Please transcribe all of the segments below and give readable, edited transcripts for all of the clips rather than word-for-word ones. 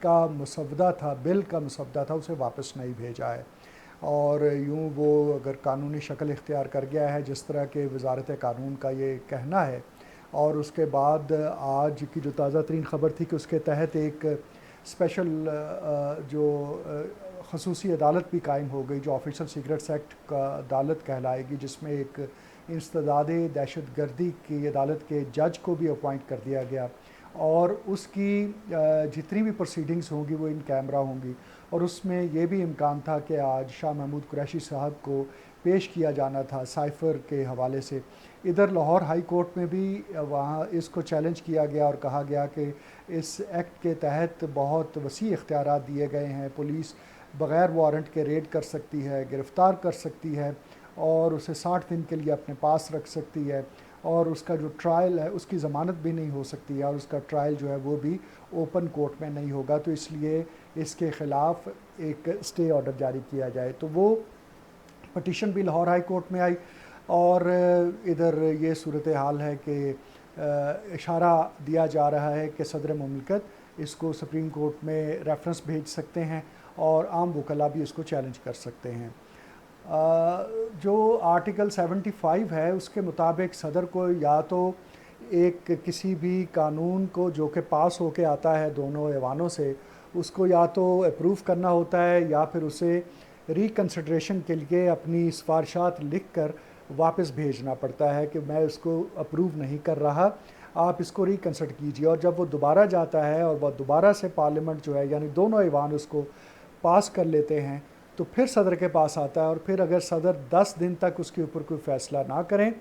का मसवदा था, बिल का मसवदा था, उसे वापस नहीं भेजा है। और यूँ वो अगर कानूनी शक्ल इख्तियार कर गया है जिस तरह के वजारत कानून का ये कहना है, और उसके बाद आज की जो ताज़ा तरीन ख़बर थी कि उसके तहत एक स्पेशल जो खसूसी अदालत भी कायम हो गई, जो ऑफिशियल सीक्रेट्स एक्ट का अदालत कहलाएगी, जिसमें एक इंसदाद दहशत गर्दी की अदालत के जज को भी अपॉइंट कर दिया गया, और उसकी जितनी भी प्रोसीडिंग्स होंगी वो इन कैमरा होंगी। और उसमें ये भी इम्कान था कि आज शाह महमूद कुरैशी साहब को पेश किया जाना था साइफ़र के हवाले से। इधर लाहौर हाई कोर्ट में भी वहाँ इसको चैलेंज किया गया और कहा गया कि इस एक्ट के तहत बहुत वसी इख्तियारात दिए गए हैं, पुलिस बग़ैर वारंट के रेड कर सकती है, गिरफ़्तार कर सकती है और उसे 60 दिन के लिए अपने पास रख सकती है, और उसका जो ट्रायल है उसकी ज़मानत भी नहीं हो सकती है, और उसका ट्रायल जो है वो भी ओपन कोर्ट में नहीं होगा। तो इसलिए इसके ख़िलाफ़ एक स्टे ऑर्डर जारी किया जाए। तो वो पटिशन भी लाहौर हाई कोर्ट में आई, और इधर ये सूरत हाल है कि इशारा दिया जा रहा है कि सदर मुमलिकत इसको सुप्रीम कोर्ट में रेफरेंस भेज सकते हैं और आम वकला भी इसको चैलेंज कर सकते हैं। जो आर्टिकल 75 है उसके मुताबिक सदर को या तो एक किसी भी कानून को जो कि पास होके आता है दोनों ऐवानों से, उसको या तो अप्रूव करना होता है या फिर उसे रिकन्सिड्रेशन के लिए अपनी सिफारिशात लिख कर वापस भेजना पड़ता है कि मैं इसको अप्रूव नहीं कर रहा, आप इसको रिकन्सिडर कीजिए। और जब वो दोबारा जाता है और वह दोबारा से पार्लियामेंट जो है यानी दोनों ऐवान उसको पास कर लेते हैं, तो फिर सदर के पास आता है, और फिर अगर सदर 10 दिन तक उसके ऊपर कोई फ़ैसला ना करें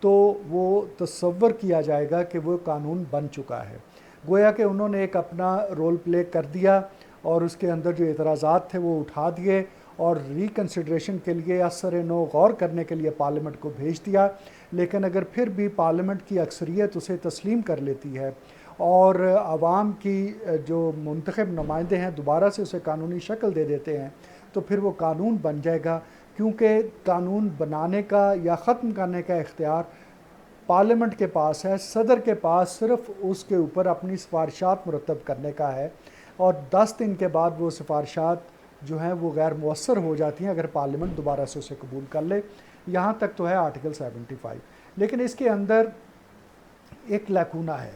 तो वो तसव्वुर किया जाएगा कि वो कानून बन चुका है। गोया कि उन्होंने एक अपना रोल प्ले कर दिया और उसके अंदर जो एतराज़ात थे वो उठा दिए और रिकन्सिड्रेशन के लिए असर नो गौर करने के लिए पार्लियामेंट को भेज दिया। लेकिन अगर फिर भी पार्लियामेंट की अक्सरियत उसे तस्लीम कर लेती है और आवाम की जो मुंतखब नुमाइंदे हैं दोबारा से उसे कानूनी शक्ल दे देते हैं, तो फिर वो कानून बन जाएगा, क्योंकि कानून बनाने का या ख़त्म करने का इख्तियार पार्लियामेंट के पास है। सदर के पास सिर्फ उसके ऊपर अपनी सिफारिशात मुरतब करने का है, और 10 दिन के बाद वो सिफारिशात जो हैं वो गैर मुअस्सर हो जाती हैं अगर पार्लियामेंट दोबारा से उसे कबूल कर ले। यहाँ तक तो है आर्टिकल 75, लेकिन इसके अंदर एक लैकूना है,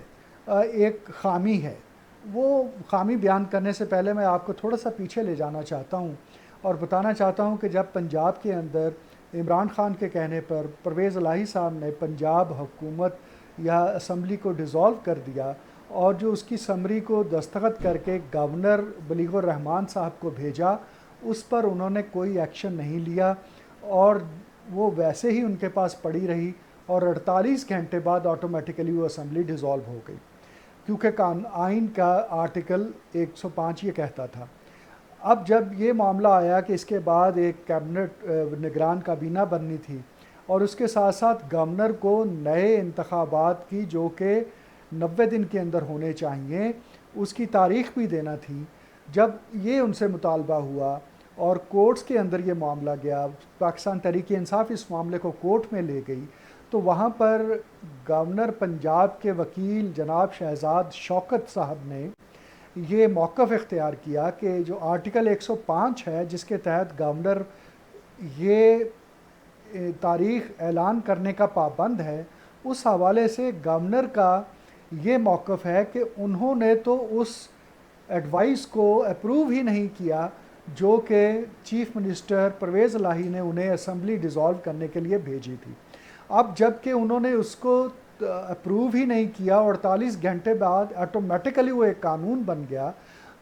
एक ख़ामी है। वो ख़ामी बयान करने से पहले मैं आपको थोड़ा सा पीछे ले जाना चाहता हूँ और बताना चाहता हूँ कि जब पंजाब के अंदर इमरान ख़ान के कहने पर परवेज़ इलाही साहब ने पंजाब हुकूमत या असम्बली को डिज़ोल्व कर दिया और जो उसकी समरी को दस्तखत करके गवर्नर बलीगुर रहमान साहब को भेजा, उस पर उन्होंने कोई एक्शन नहीं लिया और वो वैसे ही उनके पास पड़ी रही, और 48 घंटे बाद ऑटोमेटिकली वो असम्बली डिज़ोल्व हो गई, क्योंकि आइन का आर्टिकल 105 ये कहता था। अब जब ये मामला आया कि इसके बाद एक कैबिनेट निगरान काबीना बननी थी और उसके साथ साथ गवर्नर को नए इंतखाबात की जो कि 90 दिन के अंदर होने चाहिए उसकी तारीख़ भी देना थी, जब ये उनसे मुतालबा हुआ और कोर्ट्स के अंदर ये मामला गया, पाकिस्तान तहरीक-ए-इंसाफ इस मामले को कोर्ट में ले गई, तो वहाँ पर गवर्नर पंजाब के वकील जनाब शहजाद शौकत साहब ने ये मौक़िफ़ इख्तियार किया कि जो आर्टिकल 105 है जिसके तहत गवर्नर ये तारीख़ ऐलान करने का पाबंद है, उस हवाले से गवर्नर का ये मौक़िफ़ है कि उन्होंने तो उस एडवाइस को अप्रूव ही नहीं किया जो कि चीफ़ मिनिस्टर परवेज़ इलाही ने उन्हें असम्बली डिज़ोल्व करने के लिए भेजी थी। अब जबकि उन्होंने उसको अप्रूव ही नहीं किया, 48 घंटे बाद ऑटोमेटिकली वो एक कानून बन गया,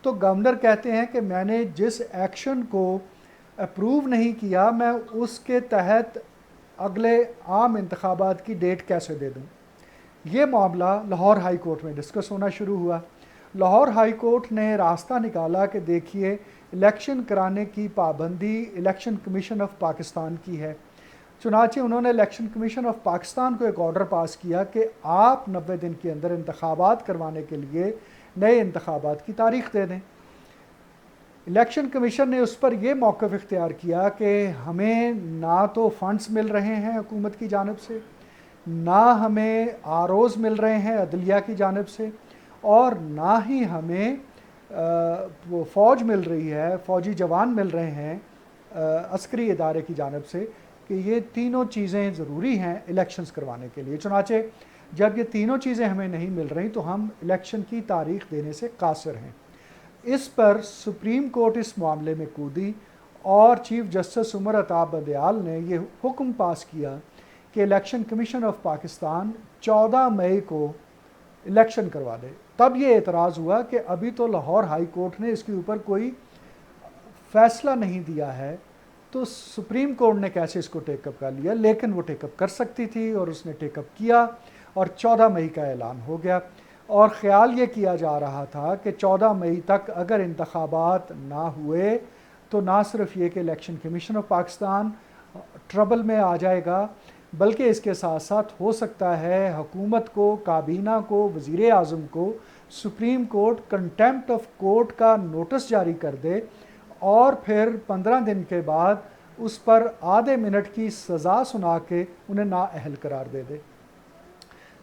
तो गवर्नर कहते हैं कि मैंने जिस एक्शन को अप्रूव नहीं किया मैं उसके तहत अगले आम इंतखाबात की डेट कैसे दे दूँ। ये मामला लाहौर हाई कोर्ट में डिस्कस होना शुरू हुआ। लाहौर हाई कोर्ट ने रास्ता निकाला कि देखिए इलेक्शन कराने की पाबंदी इलेक्शन कमीशन ऑफ पाकिस्तान की है, चुनांचे उन्होंने इलेक्शन कमीशन ऑफ पाकिस्तान को एक ऑर्डर पास किया कि आप 90 दिन के अंदर इंतखाबात करवाने के लिए नए इंतखाबात की तारीख़ दे दें। इलेक्शन कमीशन ने उस पर यह मौक़िफ़ इख्तियार किया कि हमें ना तो फ़ंड्स मिल रहे हैं हुकूमत की जानिब से, ना हमें आरओज़ मिल रहे हैं अदलिया की जानिब से, और ना ही हमें वो फ़ौज मिल रही है, फ़ौजी जवान मिल रहे हैं अस्करी इदारे की जानिब से कि ये तीनों चीज़ें ज़रूरी हैं इलेक्शंस करवाने के लिए। चुनाचे जब ये तीनों चीज़ें हमें नहीं मिल रही तो हम इलेक्शन की तारीख देने से कासिर हैं। इस पर सुप्रीम कोर्ट इस मामले में कूदी और चीफ जस्टिस उमर अता बंदयाल ने ये हुक्म पास किया कि इलेक्शन कमीशन ऑफ पाकिस्तान 14 मई को इलेक्शन करवा दे। तब ये एतराज़ हुआ कि अभी तो लाहौर हाई कोर्ट ने इसके ऊपर कोई फ़ैसला नहीं दिया है, तो सुप्रीम कोर्ट ने कैसे इसको टेकअप कर लिया। लेकिन वो टेकअप कर सकती थी और उसने टेकअप किया और 14 मई का ऐलान हो गया। और ख़्याल ये किया जा रहा था कि 14 मई तक अगर इंतखाबात ना हुए तो ना सिर्फ ये कि election commission of Pakistan trouble में आ जाएगा, बल्कि इसके साथ साथ हो सकता है हुकूमत को, काबीना को, वज़ीर आज़म को supreme court contempt of court का नोटिस जारी कर दे और फिर 15 दिन के बाद उस पर आधे मिनट की सज़ा सुना के उन्हें नाअहल करार दे दे।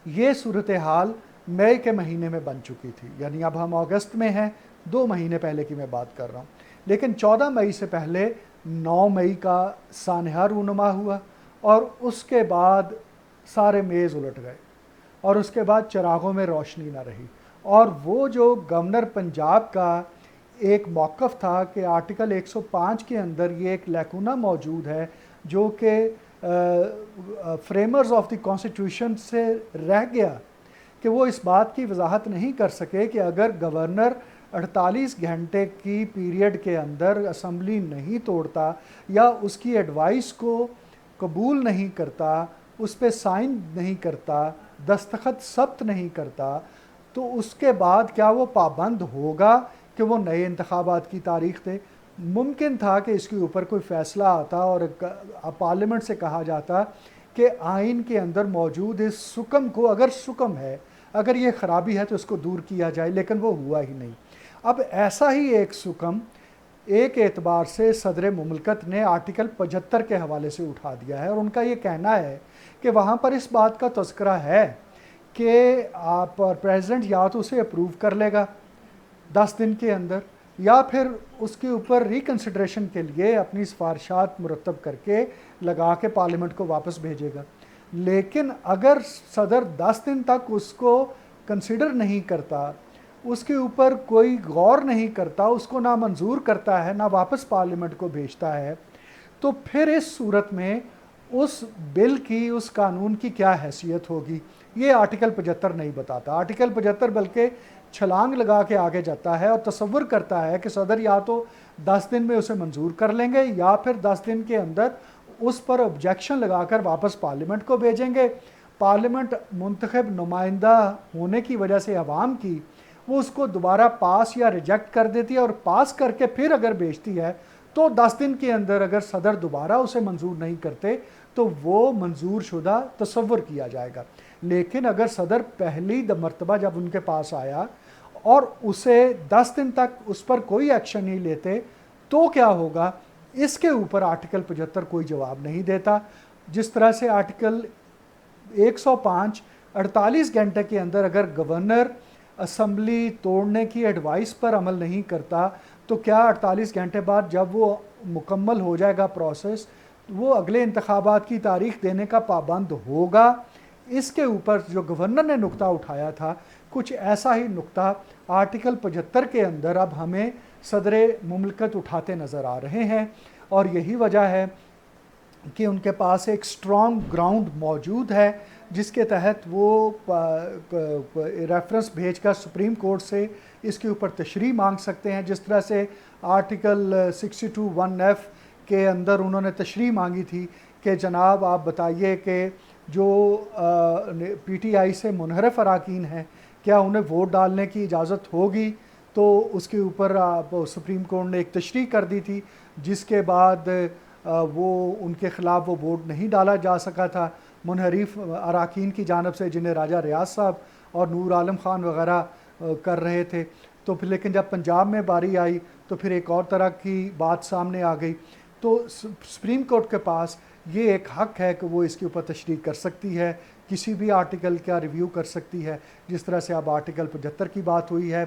ये सूरत हाल मई के महीने में बन चुकी थी, यानी अब हम अगस्त में हैं, 2 महीने पहले की मैं बात कर रहा हूँ। लेकिन 14 मई से पहले 9 मई का सानहा रूनुमा हुआ और उसके बाद सारे मेज़ उलट गए और उसके बाद चिरागों में रोशनी ना रही। और वो जो गवर्नर पंजाब का एक मौक़िफ़ था कि आर्टिकल 105 के अंदर ये एक लैकुना मौजूद है जो कि फ्रेमर्स ऑफ द कॉन्स्टिट्यूशन से रह गया कि वो इस बात की वजाहत नहीं कर सके कि अगर गवर्नर 48 घंटे की पीरियड के अंदर असम्बली नहीं तोड़ता या उसकी एडवाइस को कबूल नहीं करता, उस पर साइन नहीं करता, दस्तखत सब्त नहीं करता, तो उसके बाद क्या वो पाबंद होगा कि वो नए इंतखाबात की तारीख दे। मुमकिन था कि इसके ऊपर कोई फ़ैसला आता और पार्लियामेंट से कहा जाता कि आइन के अंदर मौजूद इस सुकम को, अगर सुकम है, अगर ये ख़राबी है तो इसको दूर किया जाए, लेकिन वो हुआ ही नहीं। अब ऐसा ही एक सुकम एक एतबार से सदर मुमलकत ने आर्टिकल 75 के हवाले से उठा दिया है और उनका ये कहना है कि वहाँ पर इस बात का तज़किरा है कि आप प्रेसिडेंट या तो उसे अप्रूव कर लेगा 10 दिन के अंदर या फिर उसके ऊपर रिकन्सिडरेशन के लिए अपनी सिफारिशात मुरतब करके लगा के पार्लियामेंट को वापस भेजेगा। लेकिन अगर सदर 10 दिन तक उसको कंसिडर नहीं करता, उसके ऊपर कोई गौर नहीं करता, उसको ना मंजूर करता है, ना वापस पार्लियामेंट को भेजता है, तो फिर इस सूरत में उस बिल की, उस कानून की क्या हैसियत होगी, ये आर्टिकल 75 नहीं बताता। आर्टिकल 75 बल्कि छलांग लगा के आगे जाता है और तसव्वुर करता है कि सदर या तो 10 दिन में उसे मंजूर कर लेंगे या फिर 10 दिन के अंदर उस पर ऑब्जेक्शन लगाकर वापस पार्लियामेंट को भेजेंगे। पार्लियामेंट मुंतखब नुमाइंदा होने की वजह से अवाम की, वो उसको दोबारा पास या रिजेक्ट कर देती है और पास करके फिर अगर भेजती है तो 10 दिन के अंदर अगर सदर दोबारा उसे मंजूर नहीं करते तो वो मंजूर शुदा तसव्वुर किया जाएगा। लेकिन अगर सदर पहली मरतबा जब उनके पास आया और उसे 10 दिन तक उस पर कोई एक्शन नहीं लेते तो क्या होगा, इसके ऊपर आर्टिकल 75 कोई जवाब नहीं देता। जिस तरह से आर्टिकल 105 48 घंटे के अंदर अगर गवर्नर असम्बली तोड़ने की एडवाइस पर अमल नहीं करता तो क्या 48 घंटे बाद जब वो मुकम्मल हो जाएगा प्रोसेस, वो अगले इंतखाबात की तारीख देने का पाबंद होगा। इसके ऊपर जो गवर्नर ने नुक्ता उठाया था, कुछ ऐसा ही नुक्ता आर्टिकल 75 के अंदर अब हमें सदर मुमलकत उठाते नज़र आ रहे हैं। और यही वजह है कि उनके पास एक स्ट्रॉन्ग ग्राउंड मौजूद है जिसके तहत वो रेफरेंस भेजकर सुप्रीम कोर्ट से इसके ऊपर तशरीह मांग सकते हैं। जिस तरह से आर्टिकल 62(1)(f) के अंदर उन्होंने तशरीह मांगी थी कि जनाब आप बताइए कि जो PTI से मुनहरफ अराकीन हैं क्या उन्हें वोट डालने की इजाज़त होगी, तो उसके ऊपर सुप्रीम कोर्ट ने एक तशरीह कर दी थी जिसके बाद वो उनके ख़िलाफ़ वो वोट नहीं डाला जा सका था मुनहरिफ अराकीन की जानब से, जिन्हें राजा रियाज साहब और नूर आलम ख़ान वग़ैरह कर रहे थे। तो फिर लेकिन जब पंजाब में बारी आई तो फिर एक और तरह की बात सामने आ गई। तो सुप्रीम कोर्ट के पास ये एक हक़ है कि वो इसके ऊपर तशरीह कर सकती है, किसी भी आर्टिकल का रिव्यू कर सकती है। जिस तरह से अब आर्टिकल 75 की बात हुई है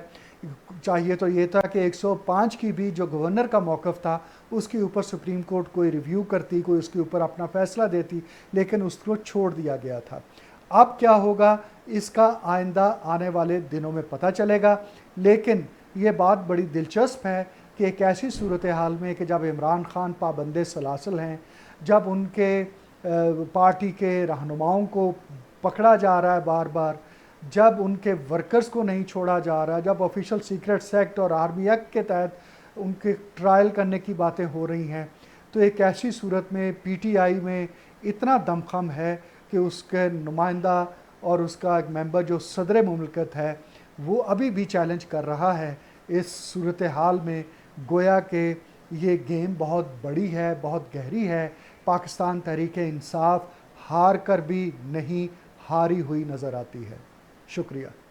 चाहिए तो ये था कि 105 की भी जो गवर्नर का मौक़िफ़ था उसके ऊपर सुप्रीम कोर्ट कोई रिव्यू करती, कोई उसके ऊपर अपना फ़ैसला देती, लेकिन उसको छोड़ दिया गया था। अब क्या होगा इसका आइंदा आने वाले दिनों में पता चलेगा, लेकिन ये बात बड़ी दिलचस्प है कि एक ऐसी सूरत हाल में कि जब इमरान खान पाबंदे सलासल हैं, जब उनके पार्टी के रहनुमाओं को पकड़ा जा रहा है बार बार, जब उनके वर्कर्स को नहीं छोड़ा जा रहा, जब ऑफिशियल सीक्रेट्स एक्ट और आर्मी एक्ट के तहत उनके ट्रायल करने की बातें हो रही हैं, तो एक ऐसी सूरत में पीटीआई में इतना दमखम है कि उसके नुमाइंदा और उसका एक मेंबर जो सदर मुमलकत है वो अभी भी चैलेंज कर रहा है। इस सूरत हाल में गोया कि ये गेम बहुत बड़ी है, बहुत गहरी है। पाकिस्तान तहरीक-ए-इंसाफ हार कर भी नहीं हारी हुई नज़र आती है। शुक्रिया।